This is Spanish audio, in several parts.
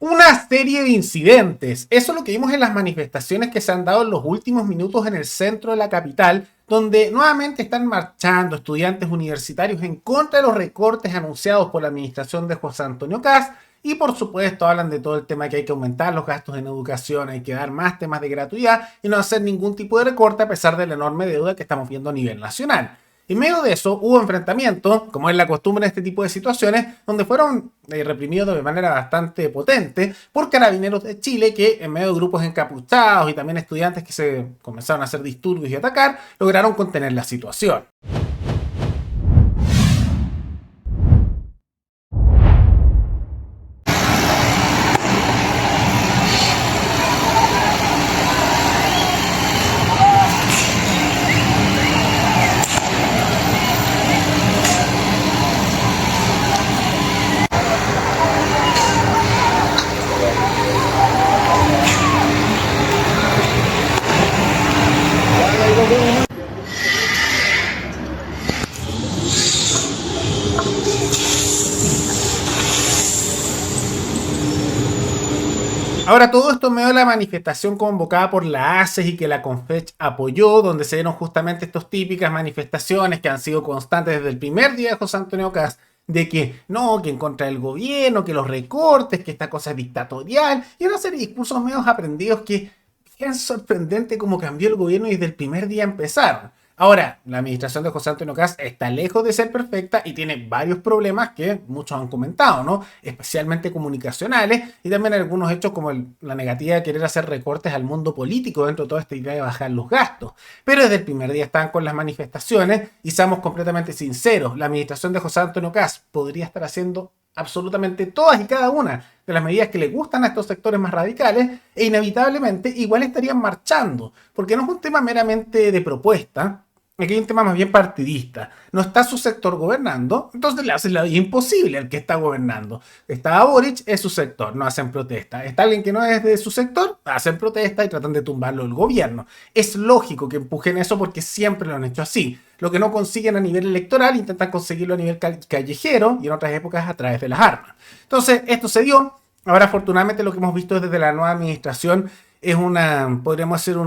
Una serie de incidentes. Eso es lo que vimos en las manifestaciones que se han dado en los últimos minutos en el centro de la capital, donde nuevamente están marchando estudiantes universitarios en contra de los recortes anunciados por la administración de José Antonio Kast. Y por supuesto hablan de todo el tema que hay que aumentar los gastos en educación, hay que dar más temas de gratuidad y no hacer ningún tipo de recorte a pesar de la enorme deuda que estamos viendo a nivel nacional. En medio de eso hubo enfrentamientos, como es la costumbre en este tipo de situaciones, donde fueron reprimidos de manera bastante potente por carabineros de Chile que en medio de grupos encapuchados y también estudiantes que se comenzaron a hacer disturbios y atacar, lograron contener la situación. Ahora, todo esto en medio de la manifestación convocada por la ACES y que la CONFECH apoyó, donde se dieron justamente estas típicas manifestaciones que han sido constantes desde el primer día de José Antonio Kast, de que no, que en contra del gobierno, que los recortes, que esta cosa es dictatorial, y una serie de discursos medios aprendidos que es sorprendente cómo cambió el gobierno y desde el primer día empezaron. Ahora, la administración de José Antonio Kast está lejos de ser perfecta y tiene varios problemas que muchos han comentado, ¿no? Especialmente comunicacionales y también algunos hechos como la negativa de querer hacer recortes al mundo político dentro de toda esta idea de bajar los gastos. Pero desde el primer día están con las manifestaciones y seamos completamente sinceros, la administración de José Antonio Kast podría estar haciendo absolutamente todas y cada una de las medidas que le gustan a estos sectores más radicales e inevitablemente igual estarían marchando, porque no es un tema meramente de propuesta. Aquí hay un tema más bien partidista. No está su sector gobernando, entonces le hacen la vida imposible al que está gobernando. Está Boric, es su sector, no hacen protesta. Está alguien que no es de su sector, hacen protesta y tratan de tumbarlo el gobierno. Es lógico que empujen eso porque siempre lo han hecho así. Lo que no consiguen a nivel electoral, intentan conseguirlo a nivel callejero y en otras épocas a través de las armas. Entonces, esto se dio. Ahora, afortunadamente, lo que hemos visto desde la nueva administración es podríamos decir,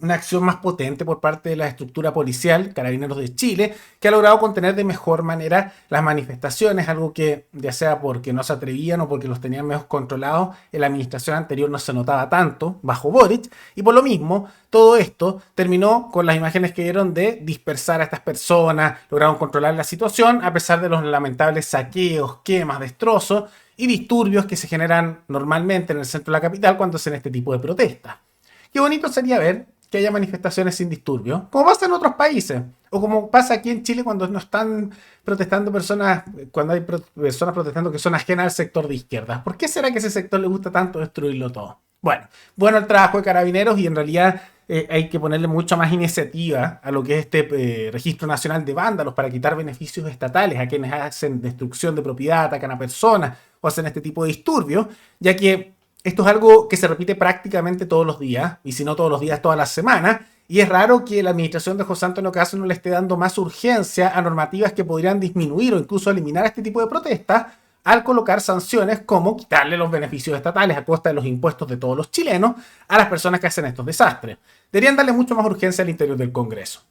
una acción más potente por parte de la estructura policial, Carabineros de Chile, que ha logrado contener de mejor manera las manifestaciones, algo que ya sea porque no se atrevían o porque los tenían mejor controlados, en la administración anterior no se notaba tanto, bajo Boric, y por lo mismo, todo esto terminó con las imágenes que dieron de dispersar a estas personas, lograron controlar la situación, a pesar de los lamentables saqueos, quemas, destrozos y disturbios que se generan normalmente en el centro de la capital cuando hacen este tipo de protestas. Qué bonito sería ver que haya manifestaciones sin disturbios, como pasa en otros países, o como pasa aquí en Chile cuando no están protestando personas, cuando hay personas protestando que son ajenas al sector de izquierda. ¿Por qué será que a ese sector le gusta tanto destruirlo todo? Bueno el trabajo de Carabineros y en realidad hay que ponerle mucha más iniciativa a lo que es este Registro Nacional de Vándalos para quitar beneficios estatales a quienes hacen destrucción de propiedad, atacan a personas o hacen este tipo de disturbios, ya que esto es algo que se repite prácticamente todos los días, y si no todos los días, todas las semanas, y es raro que la administración de José Antonio Kast no le esté dando más urgencia a normativas que podrían disminuir o incluso eliminar este tipo de protestas al colocar sanciones como quitarle los beneficios estatales a costa de los impuestos de todos los chilenos a las personas que hacen estos desastres. Deberían darle mucho más urgencia al interior del Congreso.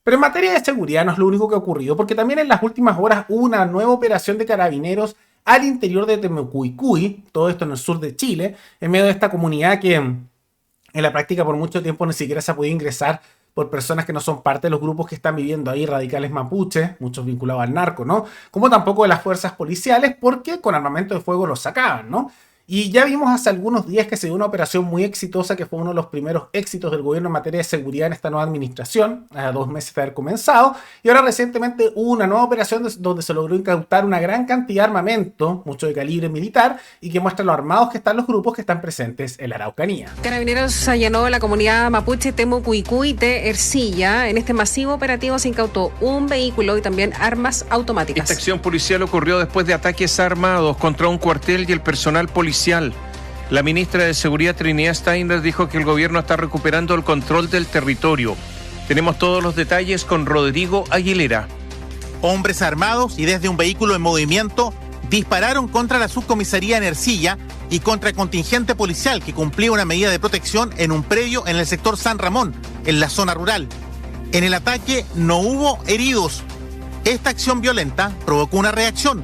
Pero en materia de seguridad no es lo único que ha ocurrido, porque también en las últimas horas hubo una nueva operación de Carabineros al interior de Temucuicui, todo esto en el sur de Chile, en medio de esta comunidad que en la práctica por mucho tiempo ni siquiera se ha podido ingresar por personas que no son parte de los grupos que están viviendo ahí, radicales mapuches, muchos vinculados al narco, ¿no? Como tampoco de las fuerzas policiales, porque con armamento de fuego los sacaban, ¿no? Y ya vimos hace algunos días que se dio una operación muy exitosa, que fue uno de los primeros éxitos del gobierno en materia de seguridad en esta nueva administración, a 2 meses de haber comenzado. Y ahora recientemente hubo una nueva operación donde se logró incautar una gran cantidad de armamento, mucho de calibre militar, y que muestra lo armados que están los grupos que están presentes en la Araucanía. Carabineros allanó la comunidad mapuche Temucuicui de Ercilla. En este masivo operativo se incautó un vehículo y también armas automáticas. Esta acción policial ocurrió después de ataques armados contra un cuartel y el personal policial. La ministra de Seguridad, Trinidad Steiner, dijo que el gobierno está recuperando el control del territorio. Tenemos todos los detalles con Rodrigo Aguilera. Hombres armados y desde un vehículo en movimiento dispararon contra la subcomisaría en Ercilla y contra el contingente policial que cumplía una medida de protección en un predio en el sector San Ramón, en la zona rural. En el ataque no hubo heridos. Esta acción violenta provocó una reacción.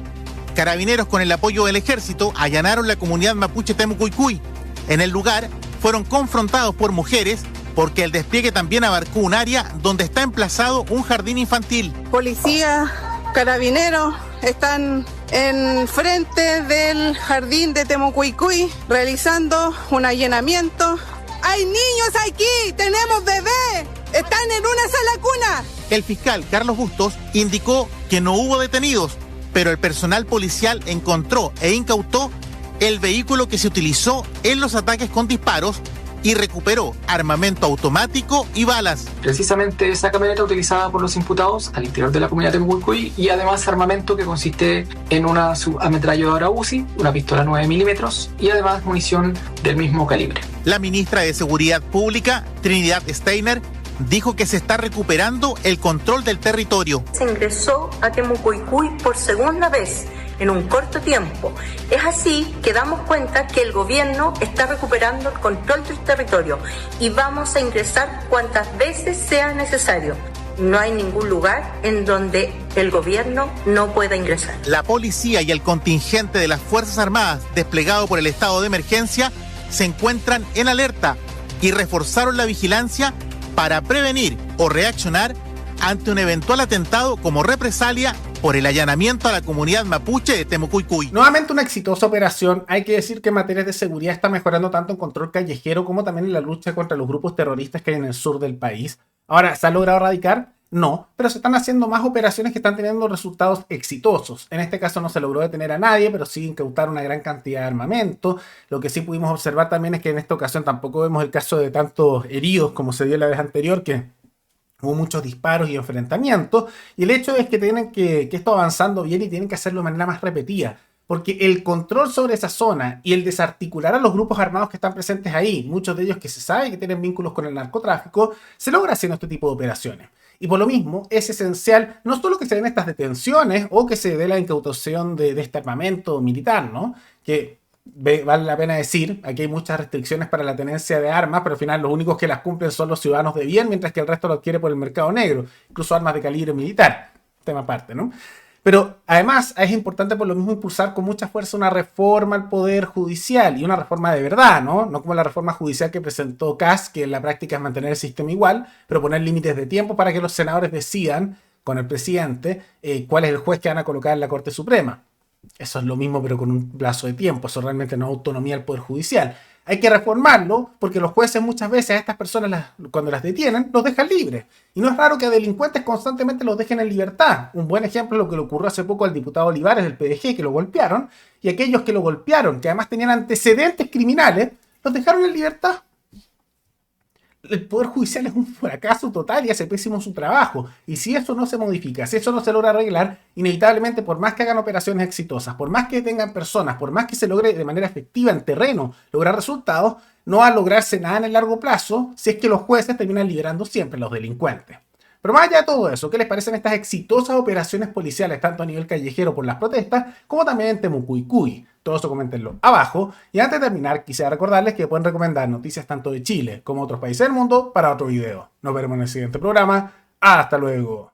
Carabineros, con el apoyo del ejército, allanaron la comunidad mapuche Temucuicui. En el lugar fueron confrontados por mujeres porque el despliegue también abarcó un área donde está emplazado un jardín infantil. Policía, carabineros están en frente del jardín de Temucuicui realizando un allanamiento. ¡Hay niños aquí! ¡Tenemos bebés! ¡Están en una sala cuna! El fiscal Carlos Bustos indicó que no hubo detenidos, pero el personal policial encontró e incautó el vehículo que se utilizó en los ataques con disparos y recuperó armamento automático y balas. Precisamente esa camioneta utilizada por los imputados al interior de la comunidad de Temucuicui y además armamento que consiste en una subametralladora UCI, una pistola 9 milímetros y además munición del mismo calibre. La ministra de Seguridad Pública, Trinidad Steiner, dijo que se está recuperando el control del territorio. Se ingresó a Temucuicui por segunda vez en un corto tiempo. Es así que damos cuenta que el gobierno está recuperando el control del territorio y vamos a ingresar cuantas veces sea necesario. No hay ningún lugar en donde el gobierno no pueda ingresar. La policía y el contingente de las Fuerzas Armadas desplegado por el estado de emergencia se encuentran en alerta y reforzaron la vigilancia para prevenir o reaccionar ante un eventual atentado como represalia por el allanamiento a la comunidad mapuche de Temucuicui. Nuevamente una exitosa operación. Hay que decir que en materias de seguridad está mejorando tanto en control callejero como también en la lucha contra los grupos terroristas que hay en el sur del país. Ahora, ¿se ha logrado erradicar? No, pero se están haciendo más operaciones que están teniendo resultados exitosos. En este caso no se logró detener a nadie, pero sí incautar una gran cantidad de armamento. Lo que sí pudimos observar también es que en esta ocasión tampoco vemos el caso de tantos heridos como se dio la vez anterior, que hubo muchos disparos y enfrentamientos. Y el hecho es que tienen que esto avanzando bien y tienen que hacerlo de manera más repetida. Porque el control sobre esa zona y el desarticular a los grupos armados que están presentes ahí, muchos de ellos que se sabe que tienen vínculos con el narcotráfico, se logra haciendo este tipo de operaciones. Y por lo mismo es esencial no solo que se den estas detenciones o que se dé la incautación de este armamento militar, ¿no? Que vale la pena decir, aquí hay muchas restricciones para la tenencia de armas, pero al final los únicos que las cumplen son los ciudadanos de bien, mientras que el resto lo adquiere por el mercado negro, incluso armas de calibre militar, tema aparte, ¿no? Pero además es importante por lo mismo impulsar con mucha fuerza una reforma al Poder Judicial y una reforma de verdad, ¿no? No como la reforma judicial que presentó Kast, que en la práctica es mantener el sistema igual, pero poner límites de tiempo para que los senadores decidan con el presidente cuál es el juez que van a colocar en la Corte Suprema. Eso es lo mismo pero con un plazo de tiempo, eso realmente no es autonomía del Poder Judicial. Hay que reformarlo porque los jueces muchas veces a estas personas cuando las detienen los dejan libres. Y no es raro que a delincuentes constantemente los dejen en libertad. Un buen ejemplo es lo que le ocurrió hace poco al diputado Olivares del PDG, que lo golpearon. Y aquellos que lo golpearon, que además tenían antecedentes criminales, los dejaron en libertad. El Poder Judicial es un fracaso total y hace pésimo su trabajo. Y si eso no se modifica, si eso no se logra arreglar, inevitablemente, por más que hagan operaciones exitosas, por más que tengan personas, por más que se logre de manera efectiva en terreno lograr resultados, no va a lograrse nada en el largo plazo si es que los jueces terminan liberando siempre a los delincuentes. Pero más allá de todo eso, ¿qué les parecen estas exitosas operaciones policiales, tanto a nivel callejero por las protestas, como también en Temucuicui? Todo eso coméntenlo abajo. Y antes de terminar, quisiera recordarles que pueden recomendar noticias tanto de Chile como de otros países del mundo para otro video. Nos veremos en el siguiente programa. ¡Hasta luego!